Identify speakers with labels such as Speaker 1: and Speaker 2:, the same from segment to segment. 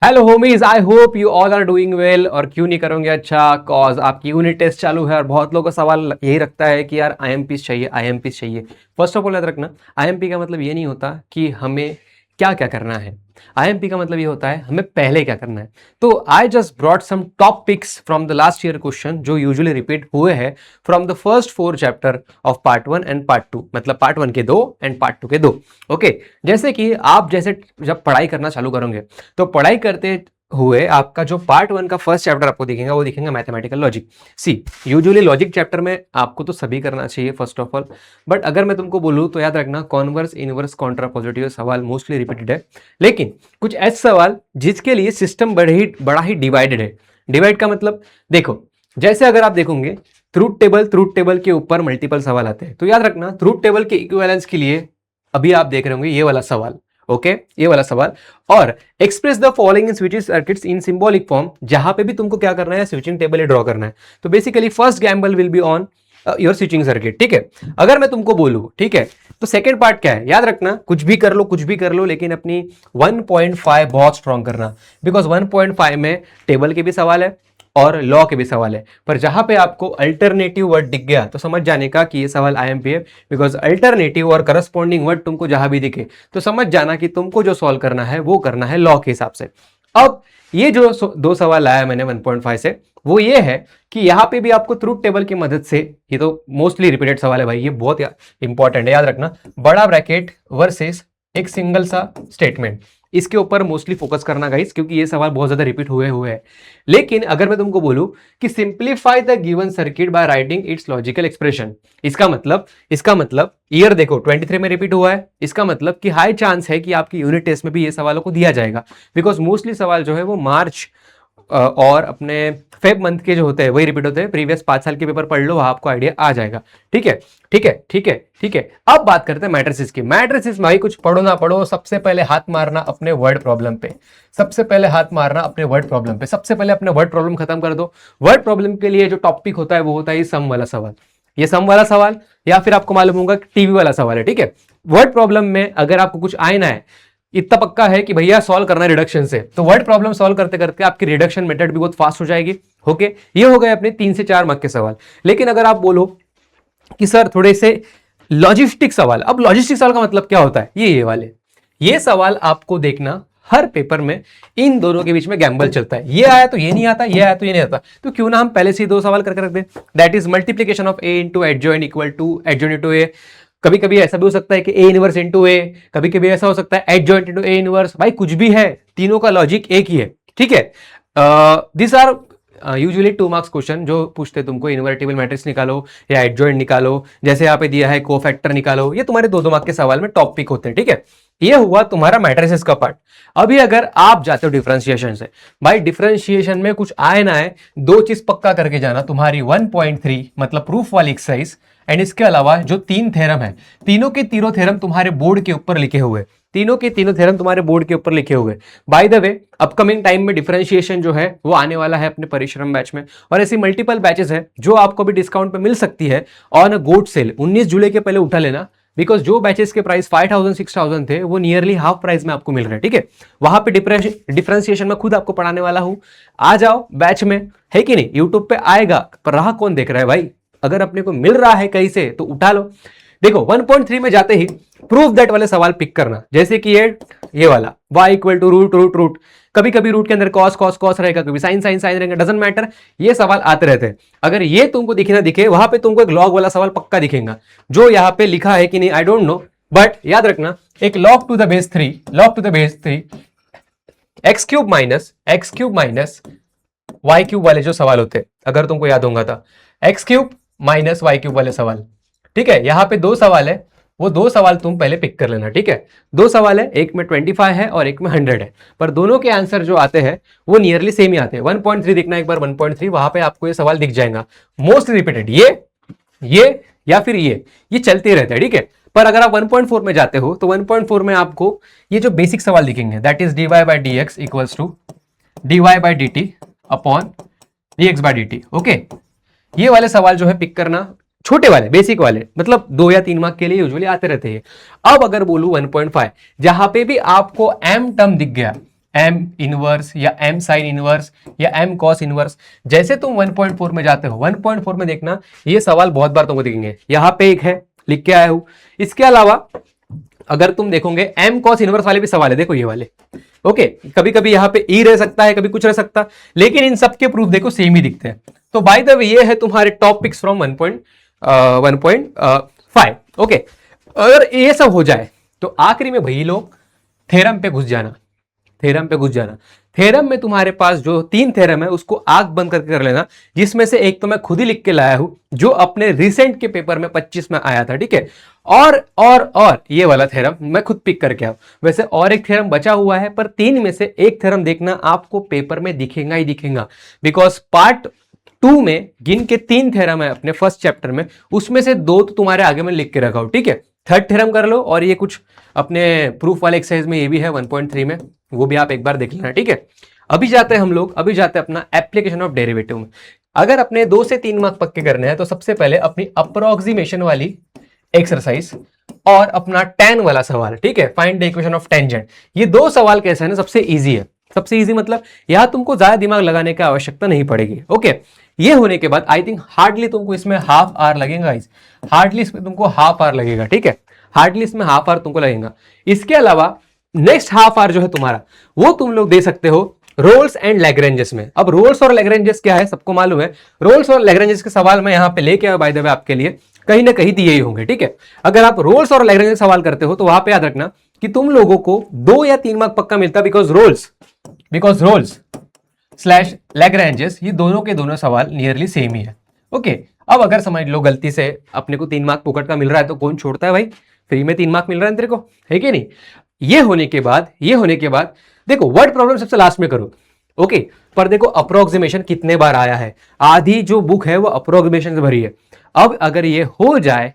Speaker 1: Hello homies, I hope you all are doing well. और क्यों नहीं करोगे अच्छा, कॉज आपकी यूनिट टेस्ट चालू है और बहुत लोगों का सवाल यही रखता है कि यार आईएमपीस चाहिए, आईएमपीस चाहिए। फर्स्ट ऑफ ऑल याद रखना, आईएमपी का मतलब ये नहीं होता कि हमें क्या क्या करना है। आईएमपी का मतलब ये होता है हमें पहले क्या करना है। तो I just brought some top picks from the last year question जो यूजुअली रिपीट हुए हैं from the first 4 chapter of part 1 and part 2, मतलब पार्ट 1 के 2 एंड पार्ट 2 के 2। ओके, जैसे कि आप जैसे जब पढ़ाई करना चालू करोगे तो पढ़ाई करते हुए आपका जो पार्ट 1 का फर्स्ट चैप्टर आपको दिखेगा वो दिखेगा मैथमेटिकल लॉजिक। सी, यूजुअली लॉजिक चैप्टर में आपको तो सभी करना चाहिए फर्स्ट ऑफ ऑल, बट अगर मैं तुमको बोलूँ तो याद रखना कॉन्वर्स, इनवर्स, कॉन्ट्रापोजिटिव सवाल मोस्टली रिपीटेड है, लेकिन कुछ ऐसे सवाल जिसके लिए सिस्टम बड़ा ही डिवाइडेड है। डिवाइड का मतलब देखो, जैसे अगर आप देखोगे ट्रूथ टेबल के ऊपर मल्टीपल सवाल आते हैं, तो याद रखना ट्रूथ टेबल के इक्विवेलेंस के लिए अभी आप देख रहे होंगे ये वाला सवाल। ओके, ये वाला सवाल। और express the following in switching circuits in symbolic form, जहां पे भी तुमको क्या करना है, स्विचिंग टेबल ड्रॉ करना है। तो basically first Gamble will be on your switching circuit. ठीक है, अगर मैं तुमको बोलूं, ठीक है, तो सेकंड पार्ट क्या है, याद रखना कुछ भी कर लो, कुछ भी कर लो, लेकिन अपनी 1.5 बहुत स्ट्रॉन्ग करना, बिकॉज 1.5 में टेबल के भी सवाल है और लॉ के भी सवाल है। पर जहां पे आपको अल्टरनेटिव वर्ड दिख गया तो समझ जाने का कि ये सवाल आईएमपी है, बिकॉज अल्टरनेटिव और करस्पॉन्डिंग वर्ड तुमको जहां भी दिखे तो समझ जाना कि तुमको जो सॉल्व करना है वो करना है लॉ के हिसाब से। अब ये जो दो सवाल लाया मैंने 1.5 से, वो ये है कि यहां पे भी आपको ट्रूथ टेबल की मदद से, ये तो मोस्टली रिपीटेड सवाल है भाई, ये बहुत इंपॉर्टेंट है, याद रखना बड़ा ब्रैकेट वर्सेस एक सिंगल सा स्टेटमेंट, इसके ऊपर मोस्टली फोकस करना गाइस, क्योंकि ये सवाल बहुत ज्यादा रिपीट हुए हैं। लेकिन अगर मैं तुमको बोलूं कि simplify the given circuit by writing it's logical expression, इसका मतलब ईयर देखो 23 में रिपीट हुआ है, इसका मतलब कि हाई चांस है कि आपकी यूनिट टेस्ट में भी ये सवालों को दिया जाएगा, बिकॉज मोस्टली सवाल जो है वो मार्च और अपने फेब मंथ के जो होते हैं वही रिपीट होते हैं। प्रीवियस 5 साल के पेपर पढ़ लो, वहां आपको आइडिया आ जाएगा। ठीक है, ठीक है, ठीक है, ठीक है। अब बात करते हैं मैट्रिसेस की। मैट्रिसेस भाई कुछ पढ़ो ना पढ़ो, सबसे पहले हाथ मारना अपने वर्ड प्रॉब्लम पे, सबसे पहले हाथ मारना अपने वर्ड प्रॉब्लम पे, सबसे पहले अपने वर्ड प्रॉब्लम खत्म कर दो। वर्ड प्रॉब्लम के लिए जो टॉपिक होता है वो होता है सम वाला सवाल, ये सम वाला सवाल, या फिर आपको मालूम होगा टीवी वाला सवाल है। ठीक है, वर्ड प्रॉब्लम में अगर आपको कुछ आए ना है, इतना पक्का है कि भैया सॉल्व करना है रिडक्शन से, तो वर्ड प्रॉब्लम सॉल्व करते करते आपकी रिडक्शन मेथड भी बहुत फास्ट हो जाएगी। ओके, ये हो गए अपने 3 से 4 मार्क के सवाल। लेकिन अगर आप बोलो कि सर थोड़े से लॉजिस्टिक सवाल, अब लॉजिस्टिक सवाल का मतलब क्या होता है, ये वाले, ये सवाल आपको देखना हर पेपर में इन दोनों के बीच में गैम्बल चलता है, ये आया तो ये नहीं आता, ये आया तो ये नहीं आता, तो क्यों ना हम पहले से ही 2 सवाल करके रख दें, that is multiplication of A into adjoint equal to adjoint into A. कभी कभी ऐसा भी हो सकता है कि ए इनवर्स इंटू ए, कभी कभी ऐसा हो सकता है एडजॉइंट इंटू ए इनवर्स, भाई कुछ भी है, तीनों का लॉजिक एक ही है। ठीक है, this are usually 2 marks question जो पूछते तुमको, इन्वर्टिबल मैट्रिक्स निकालो या एडजॉइंट निकालो, जैसे यहाँ पे दिया है कोफैक्टर निकालो, ये तुम्हारे 2-2 मार्क के सवाल में टॉप पिक होते हैं। ठीक है, ये हुआ तुम्हारा मैट्रिसेस का पार्ट। अभी अगर आप जाते हो डिफरेंशिएशन से, भाई डिफरेंशिएशन में कुछ आए ना आए, 2 चीज पक्का करके जाना, तुम्हारी 1.3 मतलब प्रूफ वाली एक्सरसाइज, एंड इसके अलावा जो 3 थ्योरम है, तीनों के तीनों थ्योरम तुम्हारे बोर्ड के ऊपर लिखे हुए, तीनों के तीनों थ्योरम तुम्हारे बोर्ड के ऊपर लिखे हुए। By the way, upcoming time में डिफरेंशिएशन जो है वो आने वाला है अपने परिश्रम बैच में, और ऐसी मल्टीपल बैचेस है जो आपको भी डिस्काउंट पे मिल सकती है ऑन अ गोट सेल। 19 जुलाई के पहले उठा लेना, बिकॉज जो बैचेस के प्राइस 5000 6000 थे वो नियरली हाफ प्राइस में आपको मिल रहे हैं। ठीक है, वहां पे डिफरेंशिएशन में खुद आपको पढ़ाने वाला हूं, आ जाओ बैच में, है कि नहीं। यूट्यूब पे आएगा, पर राह कौन देख रहा है भाई, अगर अपने को मिल रहा है कहीं से तो उठा लो। देखो 1.3 में जाते ही प्रूफ दैट वाले सवाल पिक करना, जैसे कि ये वाला y equal to root root root, कभी कभी रूट के अंदर कॉस कॉस कॉस रहेगा, कभी साइन साइन साइन रहेगा, डजंट मैटर, ये सवाल आते रहते हैं। अगर ये तुमको दिखे ना दिखे, वहां पे तुमको एक लॉग वाला सवाल पक्का दिखेगा, जो यहाँ पे लिखा है कि नहीं आई डोंट नो, बट याद रखना एक log to the base 3 x cube minus y cube वाले जो सवाल होते हैं, अगर तुमको याद होगा था, x cube minus y cube वाले सवाल। ठीक है, यहां पे 2 सवाल है, वो 2 सवाल तुम पहले पिक कर लेना। ठीक है, 2 सवाल है, एक में 25 है और एक में 100 है, पर दोनों के आंसर जो आते हैं वो नियरली सेम ही आते हैं। 1.3 दिखना एक बार, 1.3 वहां पे आपको ये सवाल दिख जाएगा, मोस्ट रिपीटेड ये या फिर ये चलते रहते हैं। ठीक है, पर अगर आप 1.4 में जाते हो तो 1.4 में आपको ये जो बेसिक सवाल दिखेंगे, that is dy by d x equals to dy by d t upon dx by d t. Okay, ये वाले सवाल जो है पिक करना, छोटे वाले बेसिक वाले, मतलब 2 या 3 मार्क के लिए यूजुअली आते रहते हैं। अब अगर बोलूं 1.5, जहां पे भी आपको m टर्म दिख गया, एम इनवर्स या एम साइन इनवर्स या एम कॉस इनवर्स। जैसे तुम 1.4 में जाते हो, 1.4 में देखना ये सवाल बहुत बार तुमको दिखेंगे, यहां पे एक है लिख के आया हूं। इसके अलावा अगर तुम देखोगे एम कॉस इनवर्स वाले भी सवाल है, देखो ये वाले, ओके। कभी कभी यहाँ पे ई रह सकता है, कभी कुछ रह सकता, लेकिन इन सबके प्रूफ देखो सेम ही दिखते हैं। तो बाय द वे ये है तुम्हारे टॉप पिक्स फ्रॉम 1.5। ओके, अगर ये सब हो जाए तो आखिरी में भाई लोग थ्योरम पे घुस जाना, थ्योरम पे घुस जाना। थ्योरम में तुम्हारे पास जो 3 थ्योरम है उसको आंख बंद करके कर लेना, जिसमें से एक तो मैं खुद ही लिख के लाया हूं जो अपने रिसेंट के पेपर में 25 में आया था, ठीक है। और ये वाला थ्योरम मैं खुद पिक करके आया। वैसे और एक थ्योरम बचा हुआ है, पर 3 में से एक थ्योरम देखना आपको पेपर में दिखेगा ही दिखेगा, बिकॉज पार्ट 2 में गिन के 3 थ्योरम है अपने फर्स्ट चैप्टर में, उसमें से 2 तो तुम्हारे आगे में लिख के रखा हूं, ठीक है। थर्ड थ्योरम कर लो, और ये कुछ अपने प्रूफ वाले एक्सरसाइज में ये भी है 1.3 में, वो भी आप एक बार देख लेना, ठीक है। अभी जाते हैं हम लोग, अभी जाते हैं अपना एप्लीकेशन ऑफ डेरिवेटिव में। अगर अपने 2 से 3 मार्क पक्के करने हैं तो सबसे पहले अपनी अप्रोक्सीमेशन वाली एक्सरसाइज और अपना tan वाला सवाल, ठीक है, find the equation of tangent. ये 2 सवाल कैसे है ना, सबसे इजी है, सबसे इजी मतलब यहां तुमको ज्यादा दिमाग लगाने की आवश्यकता नहीं पड़ेगी, ओके। ये होने के बाद आई थिंक हार्डली तुमको इसमें हाफ आवर लगेगा, हार्डली इसमें तुमको हाफ आवर लगेगा, ठीक है, हार्डली इसमें हाफ आवर तुमको लगेगा। इसके अलावा नेक्स्ट हाफ आवर जो है तुम्हारा, वो तुम लोग दे सकते हो रोल्स एंड लैग्रेंजेस में। अब रोल्स और लैग्रेंजेस क्या है सबको मालूम है, रोल्स और लैग्रेंजेस के सवाल मैं यहां पे लेके आया बाय द वे आपके लिए, कहीं ना कहीं दिए ही होंगे, ठीक है। अगर आप रोल्स और लैग्रेंजेस सवाल करते हो तो वहां पे याद रखना कि तुम लोगों को 2 या 3 मार्क पक्का मिलता, बिकॉज रोल्स स्लैश लैग्रेंजेस ये दोनों के दोनों सवाल नियरली सेम ही है, ओके। अब अगर समझ लो गलती से अपने को 3 मार्क पुकट का मिल रहा है तो कौन छोड़ता है भाई, फ्री में 3 मार्क मिल रहा है तेरे को, है कि नहीं। ये होने के बाद देखो वर्ड प्रॉब्लम सबसे लास्ट में करो, ओके। पर देखो अप्रोक्सीमेशन कितने बार आया है, आधी जो बुक है वो अप्रोक्सीमेशन से भरी है। अब अगर ये हो जाए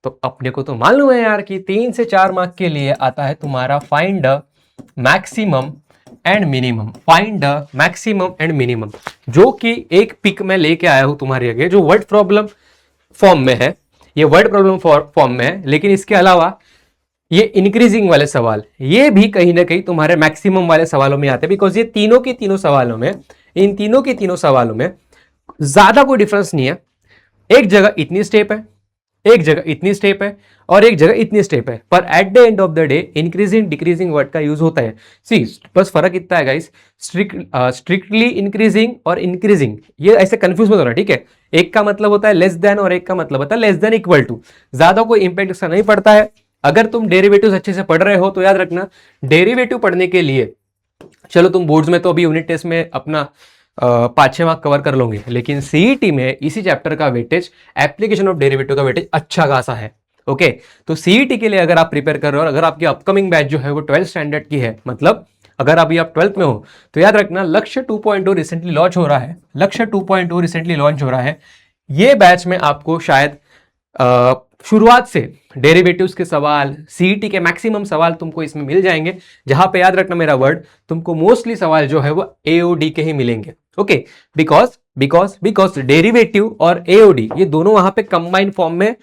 Speaker 1: तो अपने को तो मालूम है यार कि 3 से 4 मार्क के लिए आता है तुम्हारा find the maximum and minimum, find the maximum and minimum, जो कि एक पिक में लेके आया हूं तुम्हारे आगे, जो वर्ड प्रॉब्लम फॉर्म में है, ये वर्ड प्रॉब्लम फॉर्म में है, लेकिन इसके अलावा ये इंक्रीजिंग वाले सवाल ये भी कहीं ना कहीं तुम्हारे मैक्सिमम वाले सवालों में आते हैं, बिकॉज ये तीनों के तीनों सवालों में, इन तीनों के तीनों सवालों में ज्यादा कोई डिफरेंस नहीं है। एक जगह इतनी स्टेप है, एक जगह इतनी स्टेप है, और एक जगह इतनी स्टेप है, पर at the end of the day increasing decreasing word का यूज होता है। सी बस फर्क इतना है गाइस, स्ट्रिक्टली इंक्रीजिंग और इंक्रीजिंग ये ऐसे कंफ्यूज मत होना, ठीक है। एक का मतलब होता है लेस देन और एक का मतलब होता है लेस देन इक्वल टू, ज्यादा कोई इंपैक्ट इसका नहीं पड़ता है। अगर तुम डेरिवेटिव्स अच्छे से पढ़ रहे हो तो याद रखना, डेरिवेटिव पढ़ने के लिए चलो तुम बोर्ड्स में तो अभी यूनिट टेस्ट में अपना 5-6 मार्क कवर कर लोगे, लेकिन सीईटी में इसी चैप्टर का वेटेज, एप्लीकेशन ऑफ डेरिवेटिव का वेटेज अच्छा खासा है, ओके। तो सीईटी के लिए अगर आप प्रिपेयर कर रहे हो और अगर आपकी अपकमिंग बैच जो है वो 12th स्टैंडर्ड की है, मतलब अगर अभी आप 12th में हो, तो याद रखना लक्ष्य 2.0 रिसेंटली लॉन्च हो रहा है, लक्ष्य 2.0 रिसेंटली लॉन्च हो रहा है। ये बैच में आपको शायद शुरुआत से डेरिवेटिव्स के सवाल, सीईटी के मैक्सिमम सवाल तुमको इसमें मिल जाएंगे, जहां पे याद रखना मेरा वर्ड, तुमको मोस्टली सवाल जो है वो एओडी के ही मिलेंगे, ओके। बिकॉज डेरिवेटिव और एओडी ये दोनों वहां पे कंबाइंड फॉर्म में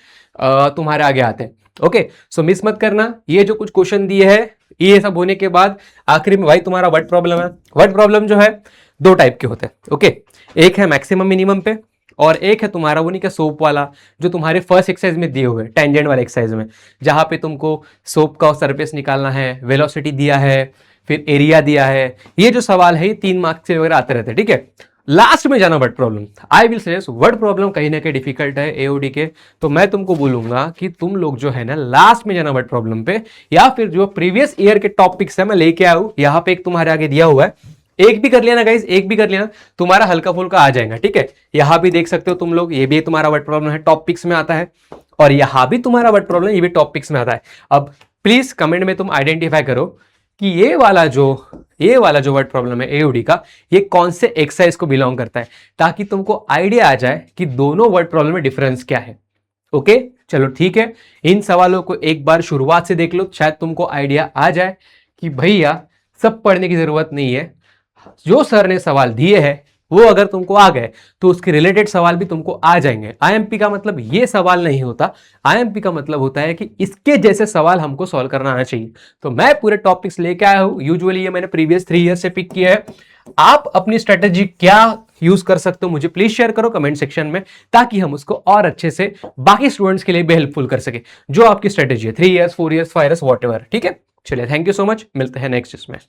Speaker 1: तुम्हारे आगे आते हैं, ओके। सो मिस मत करना, ये जो कुछ क्वेश्चन दिए हैं ये सब होने के बाद आखिरी में भाई तुम्हारा वर्ड प्रॉब्लम है। वर्ड प्रॉब्लम जो है 2 टाइप के होते हैं, ओके। एक है मैक्सिमम मिनिमम पे, और एक है तुम्हारा वो नहीं क्या सोप वाला, जो तुम्हारे फर्स्ट एक्सरसाइज में दिए हुए टेंजेंट वाले एक्सरसाइज में, जहां पे तुमको सोप का सरफेस निकालना है, वेलोसिटी दिया है, फिर एरिया दिया है। ये जो सवाल है ये 3 मार्क्स से वगैरह आते रहते हैं, ठीक है। लास्ट में जाना word problem, I will suggest word problem कहीं ना कहीं डिफिकल्ट है एओडी के, तो मैं तुमको बोलूंगा कि तुम लोग जो है ना लास्ट में जाना वर्ड प्रॉब्लम पे, या फिर जो प्रीवियस ईयर के टॉपिक्स है मैं लेके आया हूं, यहां पे एक तुम्हारे आगे दिया हुआ है, एक भी कर लेना गाइस, एक भी कर लेना, तुम्हारा हल्का फुल्का आ जाएगा, ठीक है। यहां भी देख सकते हो तुम लोग, ये भी तुम्हारा वर्ड प्रॉब्लम है, टॉपिक्स में आता है, और यहां भी तुम्हारा वर्ड प्रॉब्लम ये भी टॉपिक्स में आता है। अब प्लीज कमेंट में तुम आइडेंटिफाई करो कि ये वाला जो वर्ड प्रॉब्लम है एओडी का, ये कौन से एक्सरसाइज को बिलोंग करता है, ताकि तुमको आइडिया आ जाए कि दोनों वर्ड प्रॉब्लम में डिफरेंस क्या है, ओके। चलो ठीक है, इन सवालों को एक बार शुरुआत से देख लो, शायद तुमको आइडिया आ जाए कि भैया सब पढ़ने की जरूरत नहीं है, जो सर ने सवाल दिए हैं वो अगर तुमको आ गए तो उसके रिलेटेड सवाल भी तुमको आ जाएंगे। आईएमपी का मतलब ये सवाल नहीं होता, आईएमपी का मतलब होता है कि इसके जैसे सवाल हमको सॉल्व करना आना चाहिए। तो मैं पूरे टॉपिक्स लेके आया हूं, यूजुअली ये मैंने प्रीवियस 3 ईयर से पिक किया है। आप अपनी स्ट्रेटेजी क्या यूज कर सकते हो मुझे प्लीज शेयर करो कमेंट सेक्शन में, ताकि हम उसको और अच्छे से बाकी स्टूडेंट्स के लिए भी हेल्पफुल कर सके। जो आपकी स्ट्रेटेजी है 3 years 4 years 5 years what ever, ठीक है। चलिए थैंक यू सो मच, मिलते हैं नेक्स्ट इसमें।